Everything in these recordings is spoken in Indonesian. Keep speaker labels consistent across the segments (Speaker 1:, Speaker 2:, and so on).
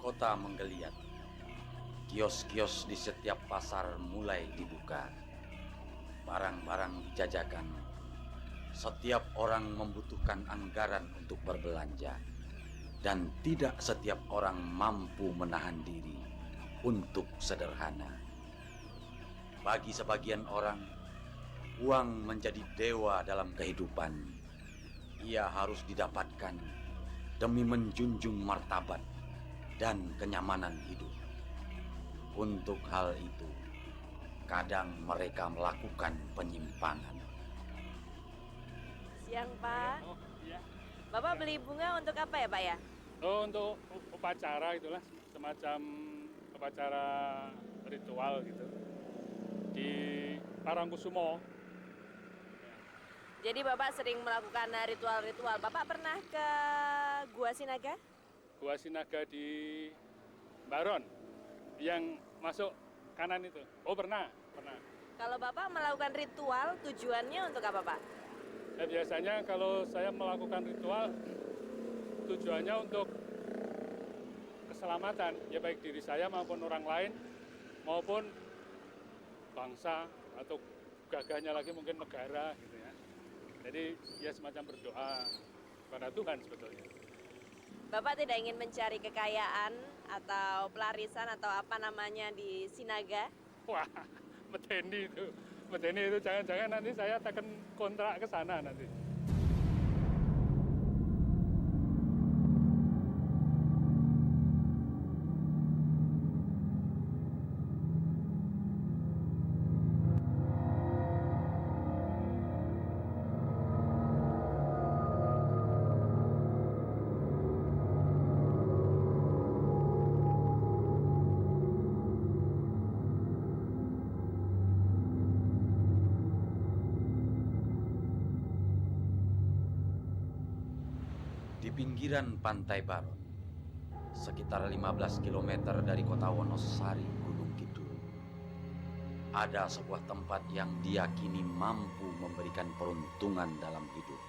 Speaker 1: Kota menggeliat. Kios-kios di setiap pasar mulai dibuka. Barang-barang dijajakan. Setiap orang membutuhkan anggaran untuk berbelanja. Dan tidak setiap orang mampu menahan diri untuk sederhana. Bagi sebagian orang, uang menjadi dewa dalam kehidupan. Ia harus didapatkan demi menjunjung martabat dan kenyamanan hidup. Untuk hal itu, kadang mereka melakukan penyimpangan.
Speaker 2: Siang, Pak.
Speaker 3: Oh iya.
Speaker 2: Bapak beli bunga untuk apa ya, Pak ya?
Speaker 3: Oh, untuk upacara itulah, semacam upacara ritual gitu di Parangkusumo.
Speaker 2: Jadi Bapak sering melakukan ritual-ritual. Bapak pernah ke Gua Sinaga?
Speaker 3: Gua Sinaga di Baron yang masuk kanan itu. Oh, pernah.
Speaker 2: Kalau Bapak melakukan ritual, tujuannya untuk apa, Pak?
Speaker 3: Biasanya kalau saya melakukan ritual tujuannya untuk keselamatan, ya baik diri saya maupun orang lain, maupun bangsa atau gagahnya lagi mungkin negara gitu ya. Jadi ya semacam berdoa pada Tuhan sebetulnya.
Speaker 2: Bapak tidak ingin mencari kekayaan atau pelarisan atau apa namanya di Sinaga?
Speaker 3: Wah, medeni itu. Medeni itu jangan-jangan nanti saya tekan kontrak ke sana nanti.
Speaker 1: Di pinggiran Pantai Baron, sekitar 15 km dari kota Wonosari, Gunung Kidul, ada sebuah tempat yang diyakini mampu memberikan peruntungan dalam hidup.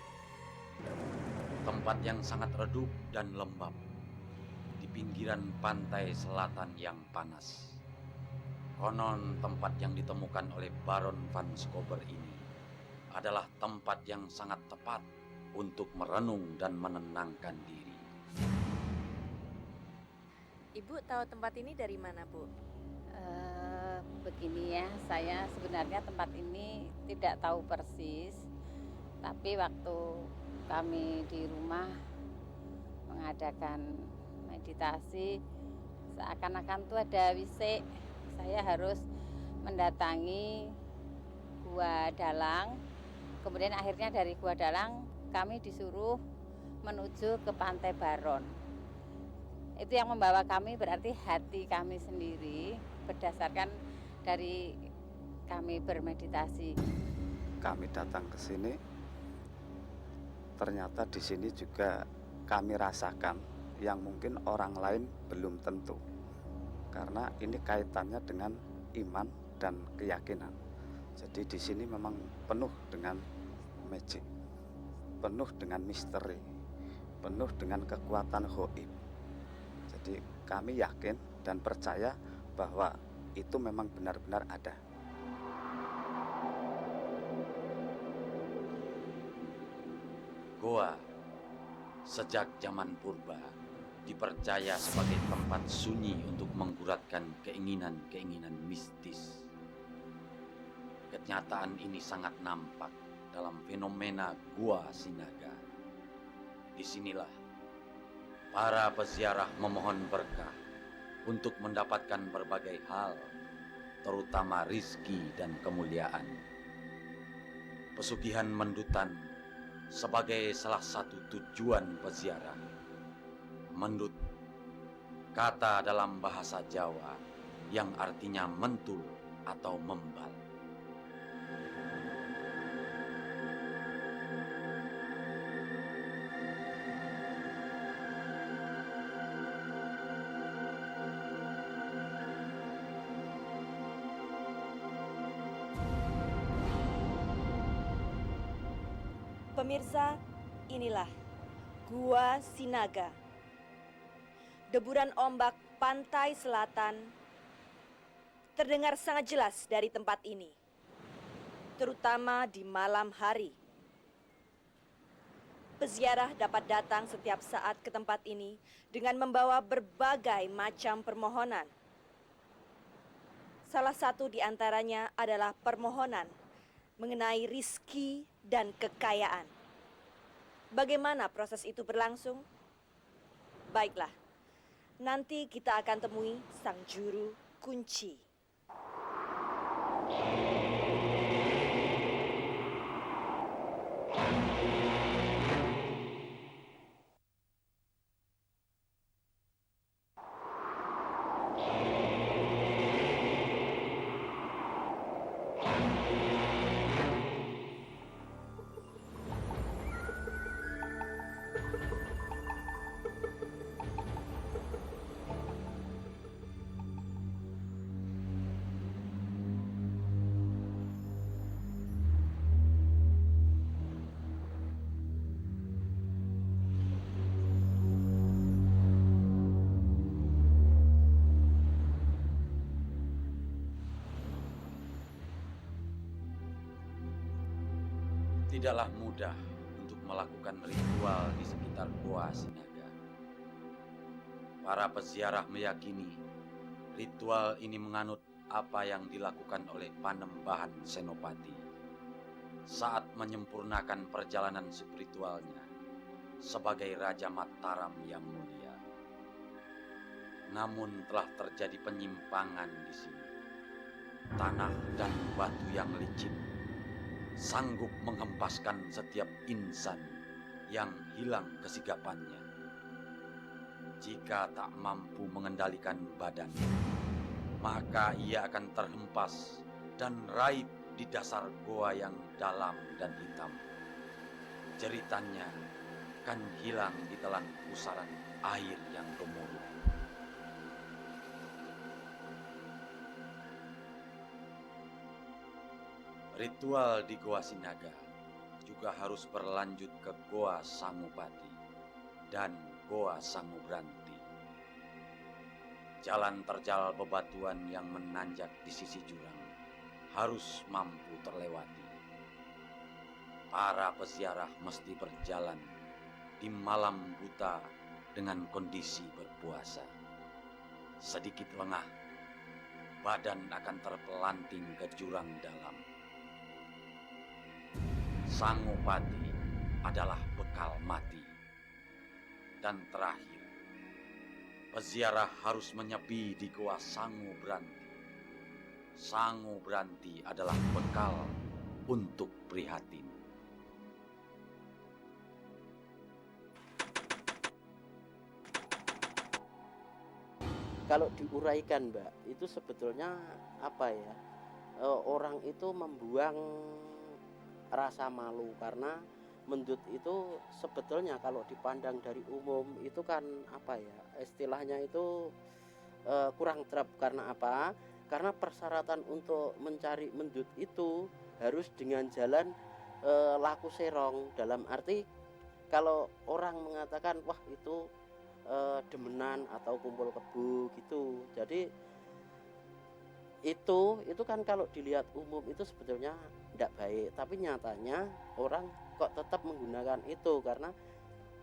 Speaker 1: Tempat yang sangat redup dan lembab, di pinggiran pantai selatan yang panas. Konon tempat yang ditemukan oleh Baron van Schober ini adalah tempat yang sangat tepat untuk merenung dan menenangkan diri.
Speaker 2: Ibu tahu tempat ini dari mana, Bu?
Speaker 4: Begini ya, saya sebenarnya tempat ini tidak tahu persis, tapi waktu kami di rumah mengadakan meditasi, seakan-akan tuh ada wisik, saya harus mendatangi Gua Dalang, kemudian akhirnya dari Gua Dalang kami disuruh menuju ke Pantai Baron. Itu yang membawa kami berarti hati kami sendiri berdasarkan dari kami bermeditasi.
Speaker 5: Kami datang ke sini, ternyata di sini juga kami rasakan yang mungkin orang lain belum tentu. Karena ini kaitannya dengan iman dan keyakinan. Jadi di sini memang penuh dengan magic, penuh dengan misteri, penuh dengan kekuatan gaib. Jadi kami yakin dan percaya bahwa itu memang benar-benar ada.
Speaker 1: Goa, sejak zaman purba, dipercaya sebagai tempat sunyi untuk mengguratkan keinginan-keinginan mistis. Kenyataan ini sangat nampak dalam fenomena Gua Sinaga. Disinilah para peziarah memohon berkah untuk mendapatkan berbagai hal, terutama rizki dan kemuliaan. Pesugihan mendutan sebagai salah satu tujuan peziarah. Mendut, kata dalam bahasa Jawa yang artinya mentul atau membal.
Speaker 2: Pemirsa, inilah Gua Sinaga. Deburan ombak pantai selatan terdengar sangat jelas dari tempat ini, terutama di malam hari. Peziarah dapat datang setiap saat ke tempat ini dengan membawa berbagai macam permohonan. Salah satu di antaranya adalah permohonan mengenai rizki dan kekayaan. Bagaimana proses itu berlangsung? Baiklah, nanti kita akan temui sang juru kunci.
Speaker 1: Tidaklah mudah untuk melakukan ritual di sekitar Goa Sinaga. Para peziarah meyakini ritual ini menganut apa yang dilakukan oleh Panembahan Senopati saat menyempurnakan perjalanan spiritualnya sebagai Raja Mataram yang mulia. Namun telah terjadi penyimpangan di sini. Tanah dan batu yang licin sanggup menghempaskan setiap insan yang hilang kesigapannya. Jika tak mampu mengendalikan badan, maka ia akan terhempas dan raib di dasar goa yang dalam dan hitam. Jeritannya kan hilang di telan pusaran air yang gemuruh. Ritual di Goa Sinaga juga harus berlanjut ke Goa Sangupati dan Goa Sangubranti. Jalan terjal bebatuan yang menanjak di sisi jurang harus mampu terlewati. Para peziarah mesti berjalan di malam buta dengan kondisi berpuasa. Sedikit lengah, badan akan terpelanting ke jurang dalam. Sangupati adalah bekal mati. Dan terakhir, peziarah harus menyepi di Goa Sangubranti. Sangubranti adalah bekal untuk prihatin.
Speaker 6: Kalau diuraikan, Mbak, itu sebetulnya apa ya? Orang itu membuang rasa malu karena mendut itu sebetulnya kalau dipandang dari umum itu kan apa ya, istilahnya itu kurang trep. Karena apa? Karena persyaratan untuk mencari mendut itu harus dengan jalan laku serong. Dalam arti kalau orang mengatakan wah itu demenan atau kumpul kebo gitu, jadi itu kan kalau dilihat umum itu sebetulnya tidak baik, tapi nyatanya orang kok tetap menggunakan itu karena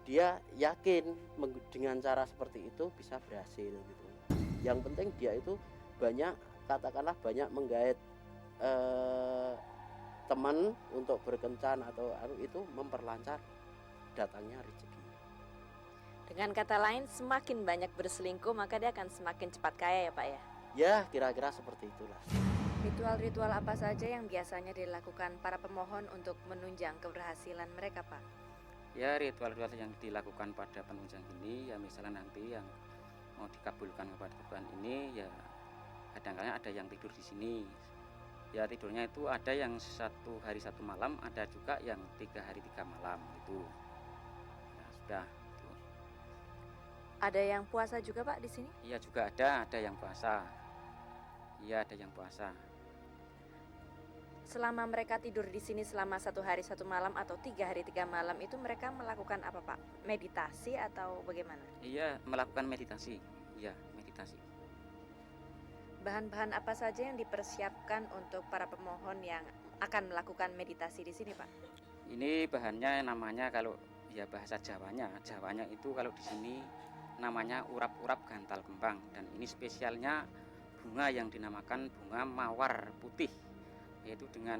Speaker 6: dia yakin dengan cara seperti itu bisa berhasil gitu. Yang penting dia itu banyak, katakanlah banyak menggait teman untuk berkencan atau itu memperlancar datangnya rezeki.
Speaker 2: Dengan kata lain, semakin banyak berselingkuh maka dia akan semakin cepat kaya ya Pak ya?
Speaker 6: Ya kira-kira seperti itulah.
Speaker 2: Ritual-ritual apa saja yang biasanya dilakukan para pemohon untuk menunjang keberhasilan mereka, Pak?
Speaker 7: Ya, ritual-ritual yang dilakukan pada penunjang ini ya misalnya nanti yang mau dikabulkan kepada Tuhan ini ya kadang-kadang ada yang tidur di sini. Ya tidurnya itu ada yang 1 hari 1 malam, ada juga yang 3 hari 3 malam gitu. Ya sudah. Gitu.
Speaker 2: Ada yang puasa juga Pak di sini?
Speaker 7: Iya juga ada yang puasa. Iya ada yang puasa.
Speaker 2: selama mereka tidur di sini selama 1 hari 1 malam atau 3 hari 3 malam itu mereka melakukan apa Pak? Meditasi atau bagaimana?
Speaker 7: Iya, melakukan meditasi. Iya, meditasi.
Speaker 2: Bahan-bahan apa saja yang dipersiapkan untuk para pemohon yang akan melakukan meditasi di sini Pak?
Speaker 7: Ini bahannya namanya kalau ya bahasa Jawanya itu kalau di sini namanya urap-urap gantal kembang, dan ini spesialnya bunga yang dinamakan bunga mawar putih, yaitu dengan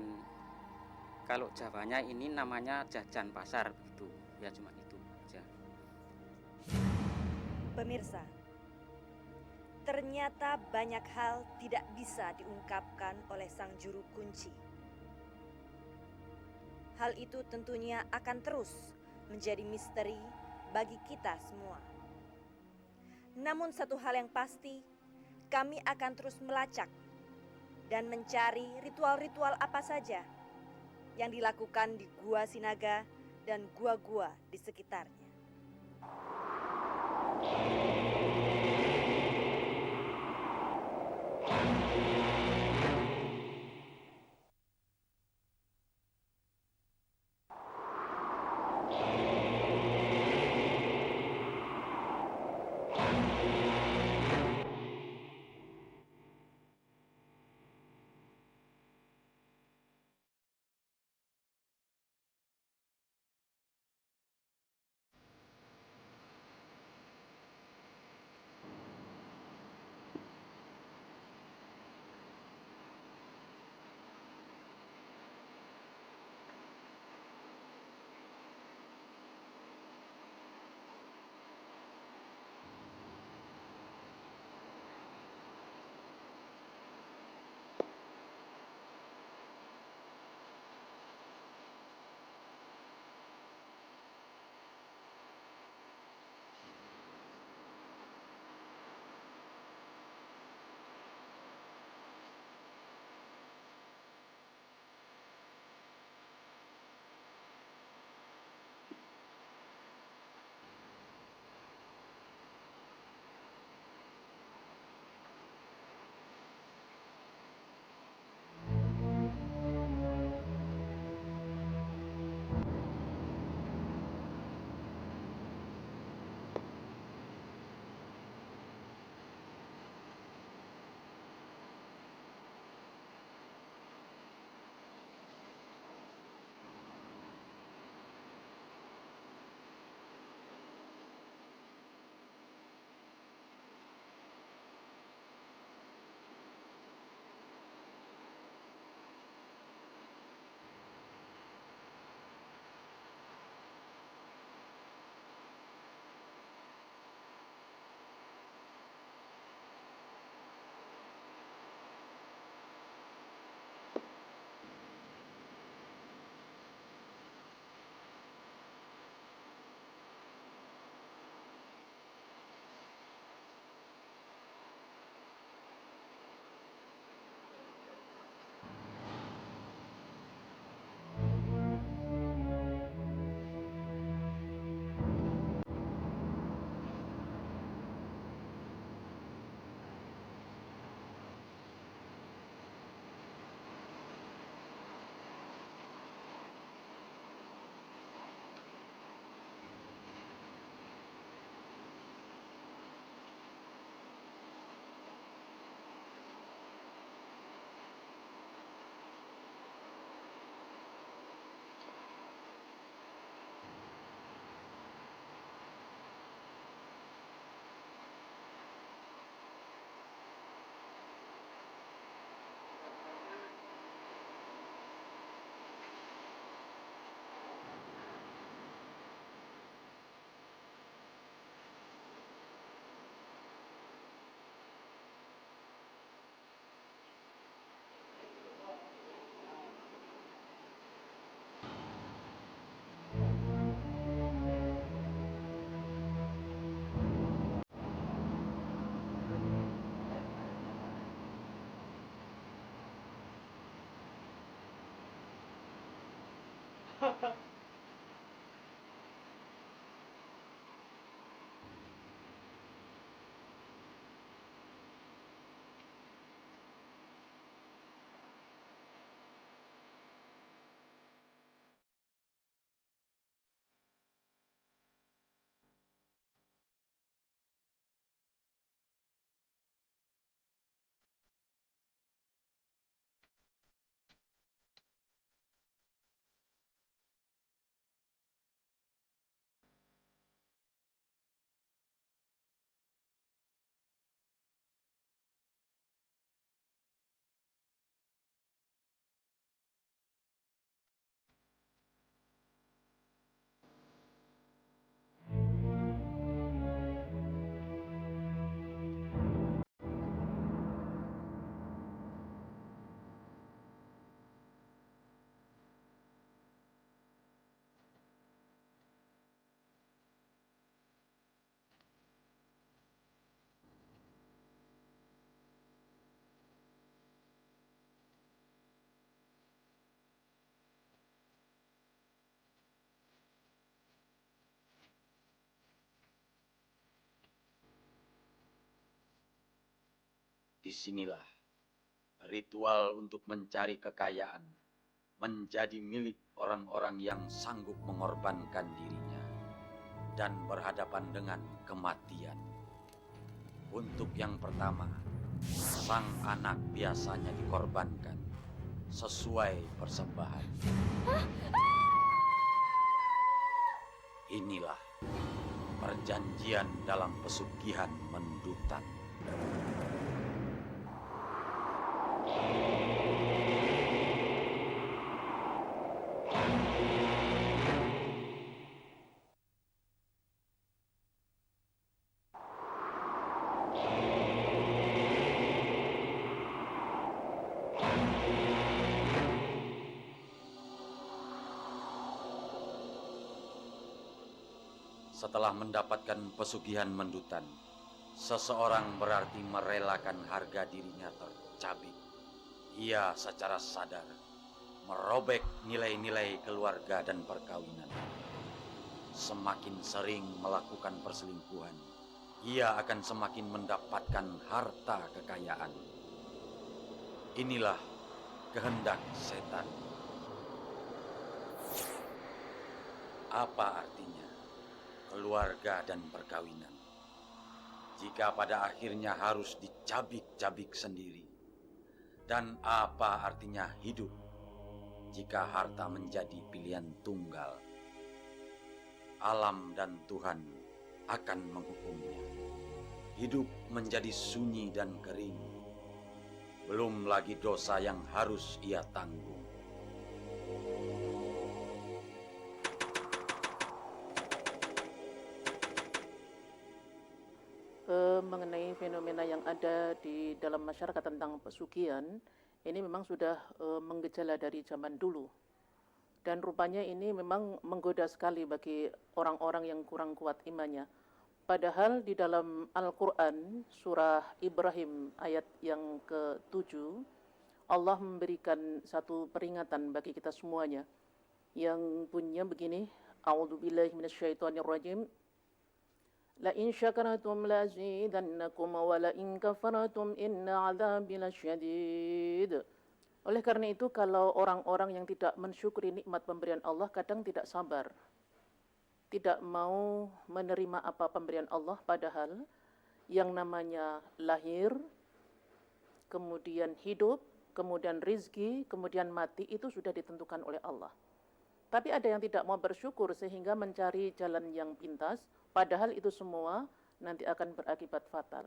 Speaker 7: kalau Jawanya ini namanya jajan pasar begitu. Ya cuma itu aja.
Speaker 2: Pemirsa, ternyata banyak hal tidak bisa diungkapkan oleh sang juru kunci. Hal itu tentunya akan terus menjadi misteri bagi kita semua. Namun satu hal yang pasti, kami akan terus melacak dan mencari ritual-ritual apa saja yang dilakukan di Gua Sinaga dan gua-gua di sekitarnya.
Speaker 1: disinilah ritual untuk mencari kekayaan menjadi milik orang-orang yang sanggup mengorbankan dirinya dan berhadapan dengan kematian. Untuk yang pertama, sang anak biasanya dikorbankan sesuai persembahan. Inilah perjanjian dalam pesugihan mendutan. Setelah mendapatkan pesugihan mendutan, seseorang berarti merelakan harga dirinya tercabik. Ia secara sadar merobek nilai-nilai keluarga dan perkawinan. Semakin sering melakukan perselingkuhan, ia akan semakin mendapatkan harta kekayaan. Inilah kehendak setan. Apa artinya keluarga dan perkawinan jika pada akhirnya harus dicabik-cabik sendiri? Dan apa artinya hidup jika harta menjadi pilihan tunggal? Alam dan Tuhan akan menghukumnya. Hidup menjadi sunyi dan kering. Belum lagi dosa yang harus ia tanggung.
Speaker 8: Mengenai fenomena yang ada di dalam masyarakat tentang pesugihan, ini memang sudah menggejala dari zaman dulu. Dan rupanya ini memang menggoda sekali bagi orang-orang yang kurang kuat imannya. Padahal di dalam Al-Quran, surah Ibrahim ayat yang ke-7, Allah memberikan satu peringatan bagi kita semuanya. Yang bunyinya begini, A'udzubillahi minasyaitonirrajim. La in syakartum la azidannakum wa la in kafartum inna 'adzabi lasyadid. Oleh karena itu, kalau orang-orang yang tidak mensyukuri nikmat pemberian Allah kadang tidak sabar, tidak mau menerima apa pemberian Allah, padahal yang namanya lahir, kemudian hidup, kemudian rizki, kemudian mati itu sudah ditentukan oleh Allah. Tapi ada yang tidak mau bersyukur sehingga mencari jalan yang pintas, padahal itu semua nanti akan berakibat fatal.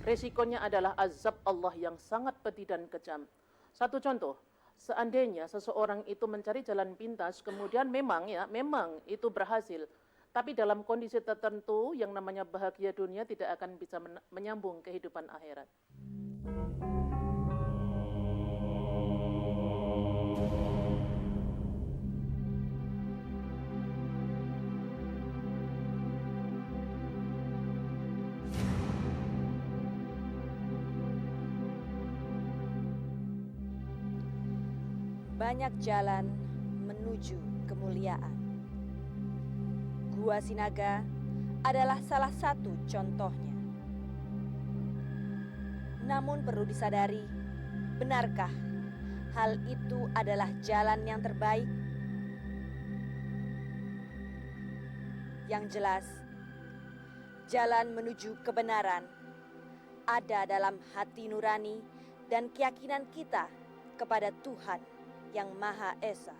Speaker 8: Resikonya adalah azab Allah yang sangat pedih dan kejam. Satu contoh, seandainya seseorang itu mencari jalan pintas, kemudian memang itu berhasil, tapi dalam kondisi tertentu yang namanya bahagia dunia tidak akan bisa menyambung kehidupan akhirat.
Speaker 2: Banyak jalan menuju kemuliaan. Gua Sinaga adalah salah satu contohnya. Namun perlu disadari, benarkah hal itu adalah jalan yang terbaik? Yang jelas, jalan menuju kebenaran ada dalam hati nurani dan keyakinan kita kepada Tuhan yang Maha Esa.